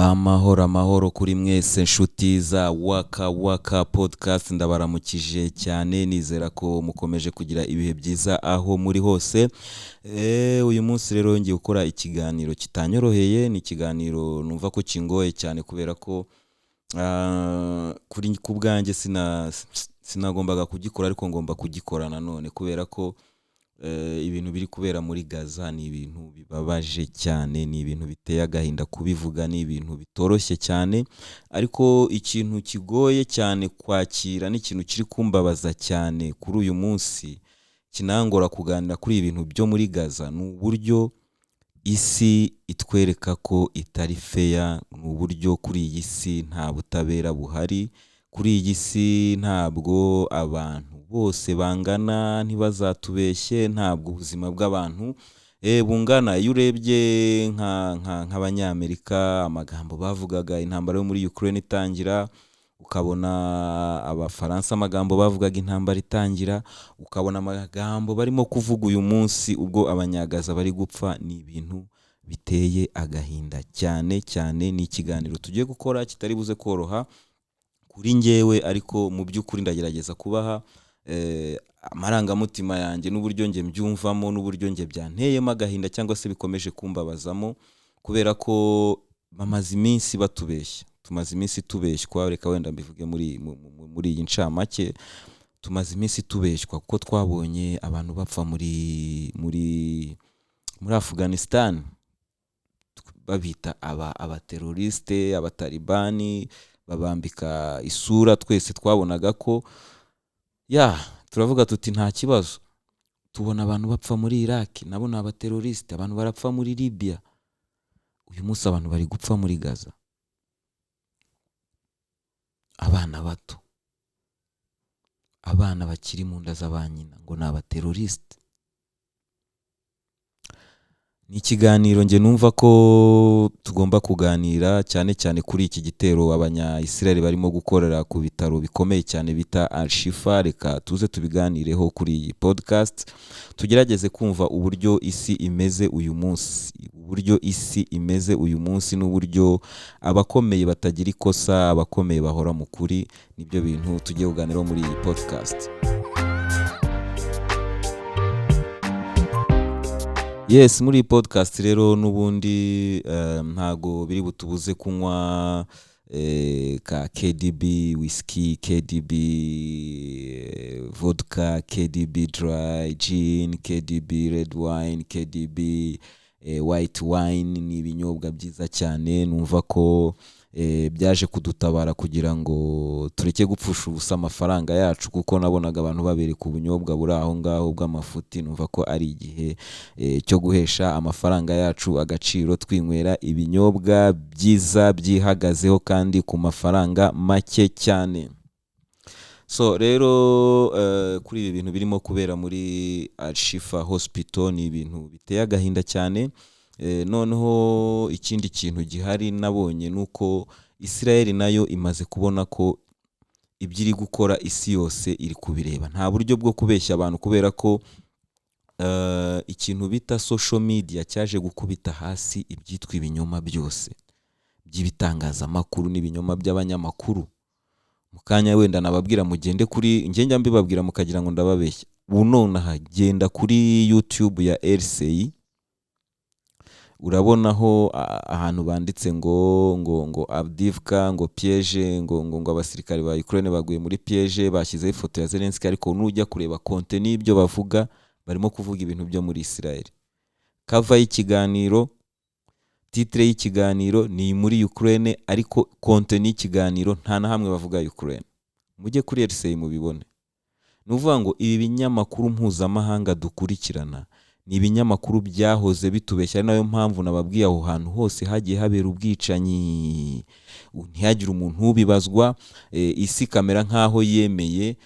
Amahoro amahoro kuri mwese nshuti za Waka Waka podcast, ndabaramukije cyane nizera ko mukomeje kugira ibihe byiza aho muri hose. Uyu munsi rero ngiye gukora ikiganiro kitanyoroheye, ni ikiganiro numva ko kingoye cyane kubera ko kuri ku bwanjye sinagombaga kugikora, ariko ngomba kugikora nanone kubera ko ibintu biri kubera muri Gaza ni ibintu bibabaje cyane, ni ibintu biteye agahinda kubivuga, ni ibintu bitoroshye cyane, ariko ikintu kigoye cyane kwakira n'ikintu kiri kumbabaza cyane kuri uyu munsi kinangora kuganira kuri ibintu byo muri Gaza, ni uburyo isi itwereka ko itari fair, ni uburyo kuri iyi si nta butabera buhari, kuri iyi si ntabwo abantu bose bangana, ntibazatubeshye, ntabwo ubuzima bw'abantu bungana. Iyo urebye nk'abanyamerika, amagambo bavugaga intambara yo muri Ukraine itangira, ukabona abafaransa amagambo bavugaga intambara itangira, ukabona amagambo barimo kuvuga uyu munsi ubwo abanyagaza bari gupfa, ni ibintu biteye agahinda cyane cyane. Ni ikiganiro tugiye gukora kitari buze koroha kuri njyewe, ariko mu by'ukuri ndagerageza kubaha amarangamutima yanjye n'uburyo njye mbyumvamo n'uburyo njye byanteyemo agahinda cyangwa se bikomeje kumbabazamo, kubera ko bamaze iminsi batubeshya, tumaze iminsi tubeshywa. Reka wenda mbivuge muri iyi ncamake, tumaze iminsi tubeshywa kuko twabonye abantu bapfa muri Afghanistan, babita abateroriste, abatalibani, babambika isura, twese twabonaga ko turavuga tuti nta kibazo. Tubona abantu bapfa muri Iraq, nabo ni abateroriste, abantu barapfa muri Libya, uyu munsi abantu bari gupfa muri Gaza, abana bato, abana bakiri mu nda z'abanyina ngo ni abateroriste. Ni ikiganiro nge numva ko tugomba kuganira cyane cyane kuri iki gitero abanya-Israel barimo gukorera ku bitaro bikomeye cyane bita Al-Shifa. Reka tuze tubiganireho kuri iyi podcast, tugerageze kumva uburyo isi imeze uyu munsi, uburyo isi imeze uyu munsi n'uburyo abakomeye batagira ikosa, abakomeye bahora mu kuri. Nibyo bintu tugiye kuganiraho muri iyi podcast. Yes, muri iyi podcast rero n'ubundi ntago biri butubuze kunywa ka KDB whisky, KDB vodka, KDB dry gin, KDB red wine, KDB white wine. Ni ibinyobwa byiza cyane numva ko byaje kudutabara kugira ngo tureke gupfusha ubusa amafaranga yacu, kuko nabonaga abantu babereka ubunyobwa buri aho ngaho bw'amafuti. Numva ko ari igihe cyo guhesha amafaranga yacu agaciro, twinywera ibinyobwa byiza byihagazeho kandi ku mafaranga make cyane. So rero kuri ibi bintu birimo kubera muri Al-Shifa Hospital ni ibintu biteye agahinda cyane. Noneho ikindi kintu gihari nabonye nuko Israel nayo imaze kubona ko ibyo iri gukora isi yose iri kubireba. Nta buryo bwo kubeshya abantu, kubera ko ikintu bita social media cyaje gukubita hasi ibyitwa ibinyoma byose by'ibitangazamakuru n'ibinyoma by'abanyamakuru. Mukanya wenda nababwira mugende kuri njya mbibabwira mukagira ngo ndababeshya. Ubu nonaha genda kuri YouTube ya RCI, urabonaho ahantu banditse ngo Avdiivka, ngo piège, ngo abasirikare ba Ukraine baguye muri piège, bashyizeho ifoto ya Zelensky, ariko nujya kureba content n'ibyo bavuga barimo kuvuga ibintu byo muri Israel. Cover y'ikiganiro, titre y'ikiganiro ni muri Ukraine, ariko content y'ikiganiro nta na hamwe bavuga Ukraine. Mujye kuri RCI mubibone. Nuvuga ngo ibi binyamakuru mpuzamahanga dukurikirana ni ibinyamakuru byahoze bitubeshya, ari nayo mpamvu nababwiye aho hantu hose hagiye habera ubwicanyi ntihagire umuntu ubibazwa, isi kamera nkaho yemeye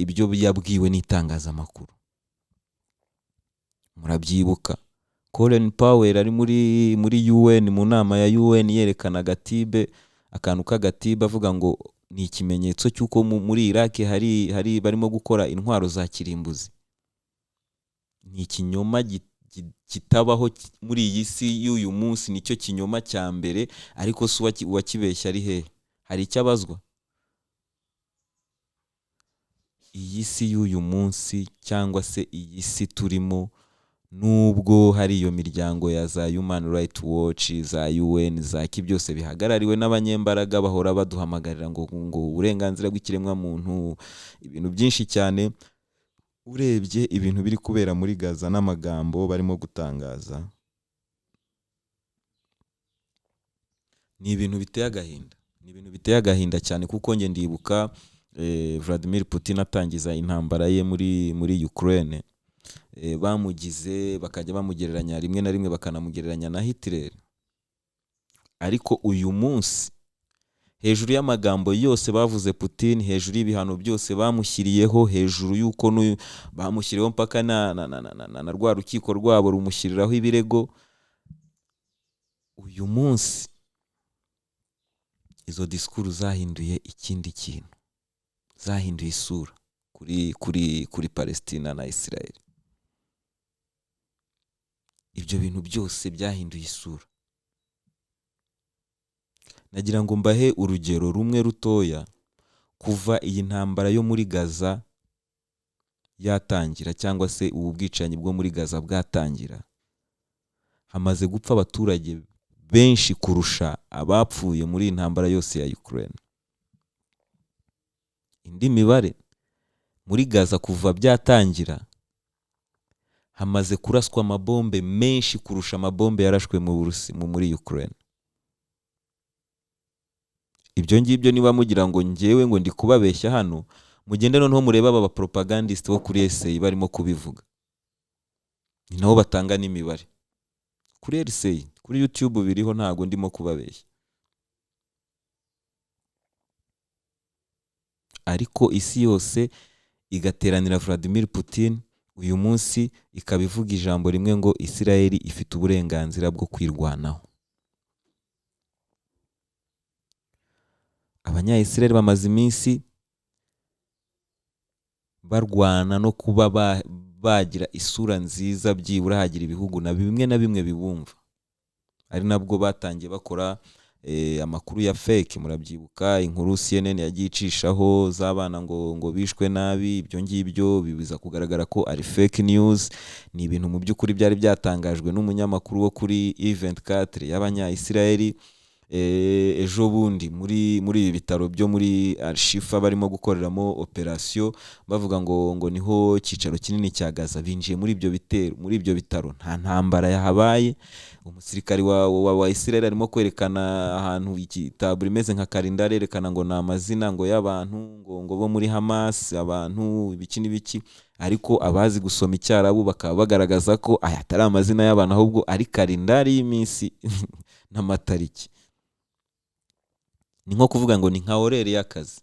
ibyo yabwiwe n'itangazamakuru. Murabyibuka Colin Powell ari muri UN, mu nama ya UN, yerekana agatibe, akantu k'agatibe, avuga ngo ni ikimenyetso cy'uko muri Iraq hari barimo gukora intwaro za kirimbuzi. Ni ikinyoma kitabaho muri iyi si y'uyu munsi, nicyo kinyoma cya mbere, ariko se uwakibeshya ari hehe? Hari icyo abazwa? Iyi si y'uyu munsi cyangwa se iyi si turimo, nubwo hari iyo miryango ya za Human Rights Watch, za UN, za ki byose bihagarariwe n'abanyembaraga bahora baduhamagarira ngo uburenganzira bw'ikiremwa muntu, ibintu byinshi cyane, urebye ibintu biri kubera muri Gaza n'amagambo barimo gutangaza, ni ibintu biteye agahinda. Ni ibintu biteye agahinda cyane, kuko nge ndibuka Vladimir Putin atangiza intambara ye muri Ukraine, bamugize bakajya bamugereranya, rimwe na rimwe bakanamugereranya na Hitler. Ariko uyu munsi, hejuru y'amagambo yose bavuze Putin, hejuru y'ibihano byose bamushyiriyeho, hejuru y'uko bamushyiriyeho mpaka na rwa rukiko rwabo rumushyiriraho ibirego, uyu munsi izo disikuru zahinduye ikindi kintu, zahinduye isura kuri Palestina na Israel. Ibyo bintu byose byahinduye isura. Nagira ngo mbahe urugero rumwe rutoya. Kuva iyi ntambara yo muri Gaza yatangira, cyangwa se ubu bwicanyi bwo muri Gaza bwatangira, hamaze gupfa abaturage benshi kurusha abapfuye muri iyi ntambara yose ya Ukraine. Indi mibare, muri Gaza kuva byatangira hamaze kuraswa amabombe menshi kurusha amabombe yarashwe muri Ukraine. Ibyo ngibyo niba mugira ngo njyewe ngo ndi kubabeshya hano, mugende noneho mureba aba propagandist bo kuri RCI barimo kubivuga, ni nabo batanga n'imibare kuri RCI, kuri YouTube biriho, ntago ndimo kubabeshya. Ariko isi yose igateranira Vladimir Putin uyu munsi ikabivuga ijambo rimwe ngo Israel ifite uburenganzira bwo kwirwanaho. Abanya-Israel bamaze iminsi barwana no kuba bagira isura nziza, byibura hagira ibihugu na bimwe bibumva. Ari nabwo batangiye bakora amakuru ya fake, murabyibuka inkuru CNN yagiye icishaho z'abana ngo bishwe nabi. Ibyo ngibyo bibiza kugaragara ko ari fake news. Ni ibintu mu by'ukuri byari byatangajwe n'umunyamakuru wo kuri Event 4 y'abanya-Israel ejo bundi muri ibi bitaro byo muri Al-Shifa barimo gukoreramo operation, bavuga ngo niho cyicaro kinini cya Gaza. Binjiye muri ibyo bitaro, nta ntambara yahabaye. Umusirikari wa Israel arimo kwerekana ahantu ikitaburo imeze nka kalendari, yerekana ngo ni amazina ngo y'abantu ngo bo muri Hamas, abantu ibiki n'ibiki. Ariko abazi gusoma Icyarabu bakaba bagaragaza ko aya atari amazina y'abantu, ahubwo ari kalendari y'iminsi n'amatariki. Ni nko kuvuga ngo ni nka orere y'akazi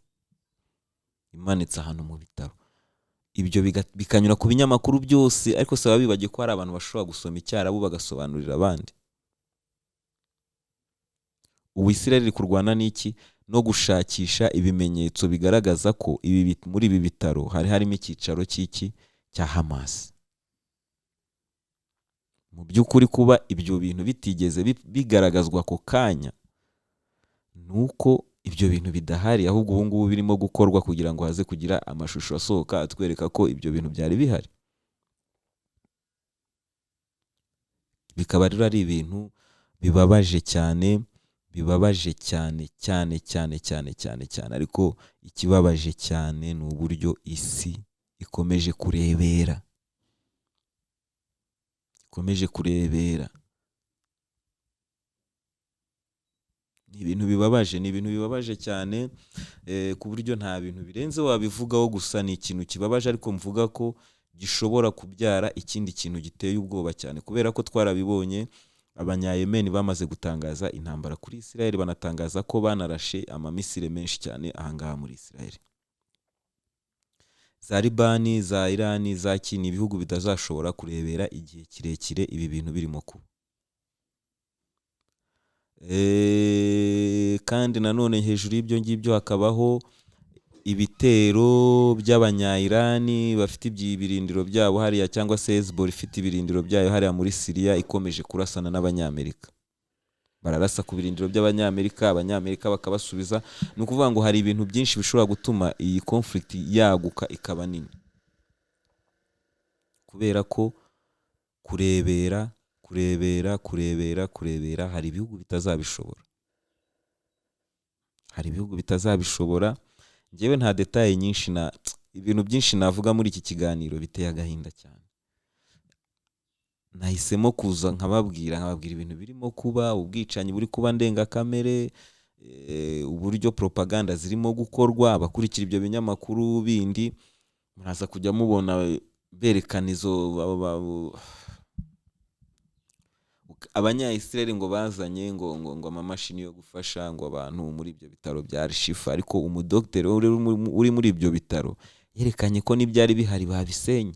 imanitse ahantu mu bitaro. Ibyo bikanyura ku binyamakuru byose, ariko se bibagiye ko hari abantu bashobora gusoma Icyarabu bagasobanurira abandi. Ubu Israel iri kurwana n'iki? No gushakisha ibimenyetso bigaragaza ko muri ibi bitaro hari harimo icyicaro cy'iki cya Hamas. Mu by'ukuri kuba ibyo bintu bitigeze bigaragazwa ako kanya, nuko ibyo bintu bidahari, ahubwo ubu ngubu birimo gukorwa kugira ngo haze kugira amashusho asohoka atwereka ko ibyo bintu byari bihari. Bikaba rero ari ibintu bibabaje cyane, cyane. Ariko ikibabaje cyane ni uburyo isi ikomeje kurebera. Ni ibintu bibabaje cyane, ku buryo nta bintu birenze wabivugaho. Gusa ni ikintu kibabaje, ariko mvuga ko gishobora kubyara ikindi kintu giteye ubwoba cyane, kubera ko twarabibonye abanya-Yemen bamaze gutangaza intambara kuri Israel, banatangaza ko banarashe amamisire menshi cyane ahangaha muri Israel. Za Libani, za Irani, za Kini, ibihugu bitazashobora kurebera igihe kirekire ibi bintu birimo kuba. Kandi nanone hejuru y'ibyo ngibyo hakabaho ibitero by'abanya-Irani bafite ibirindiro byabo hariya, cyangwa se Hezbollah ifite ibirindiro byayo hariya muri Syria ikomeje kurasana n'Abanyamerika. Bararasa ku birindiro by'Abanyamerika, Abanyamerika bakabasubiza. Ni ukuvuga ngo hari ibintu byinshi bishobora gutuma iyi conflict yaguka ikaba nini, kubera ko kurebera hari ibihugu bitazabishobora. Njyewe nta detaye nyinshi ibintu byinshi navuga muri iki kiganiro biteye agahinda cyane. Nahisemo kuza nkababwira ibintu birimo kuba, ubwicanyi buri kuba ndengakamere, uburyo propaganda zirimo gukorwa. Abakurikira ibyo binyamakuru bindi muraza kujya mubona berekana Abanya-Israel ngo bazanye ngo amamashini yo gufasha ngo abantu muri ibyo bitaro bya Al-Shifa, ariko umudokiteri uri muri ibyo bitaro yerekanye ko n'ibyari bihari babisenye.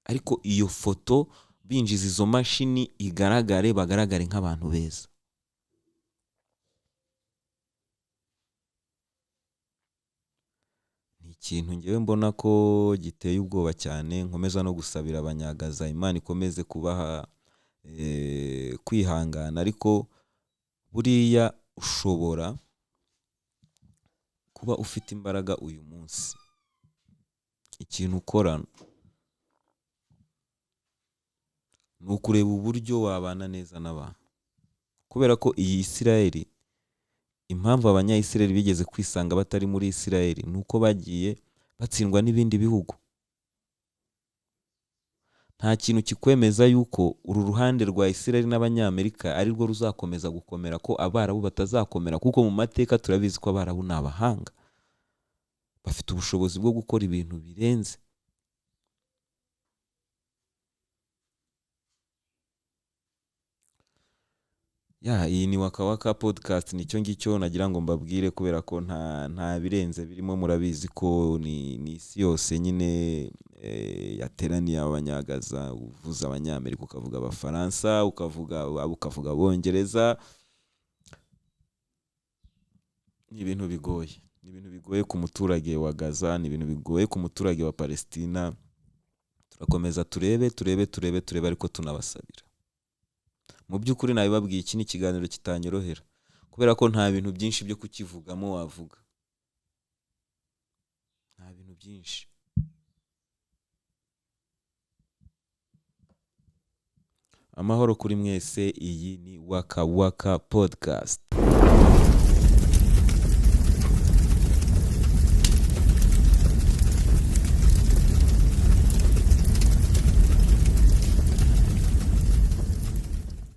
Ariko iyo foto binjiza izo mashini bagaragare nk'abantu beza. Ni ikintu ngewe mbona ko giteye ubwoba cyane. Nkomeza no gusabira Abanyagaza, Imana ikomeze kubaha kwihangana. Ariko buriya ushobora kuba ufite imbaraga uyu munsi, ikintu ukora ni ukureba uburyo wabana neza n'abantu, kubera ko iyi Isirayeli, impamvu Abanya-Isirayeli bigeze kwisanga batari muri Isirayeli ni uko bagiye batsindwa n'ibindi bihugu. Nta kintu kikwemeza yuko uru ruhande rwa Isirayeli n'Abanyamerika ari rwo ruzakomeza gukomera, ko Abarabu batazakomera, kuko mu mateka turabizi ko Abarabu ni abahanga, bafite ubushobozi bwo gukora ibintu birenze. Iyi ni Waka Waka podcast, nicyo ngicyo nagira ngo mbabwire, kubera ko nta birenze birimo. Murabizi ko ni isi yose nyine yateraniye Abanyagaza. Uvuza Abanyamerika ukavuga Abafaransa, ukavuga Abongereza. Ni ibintu bigoye ku muturage wa Gaza, ni ibintu bigoye ku muturage wa Palestina. Turakomeza turebe ariko tunabasabira. Mu by'ukuri nabibabwiye, iki ni ikiganiro kitanyorohera, kubera ko nta bintu byinshi byo kukivugamo wavuga, nta bintu byinshi. Amahoro kuri mwese. Iyi ni Waka Waka podcast.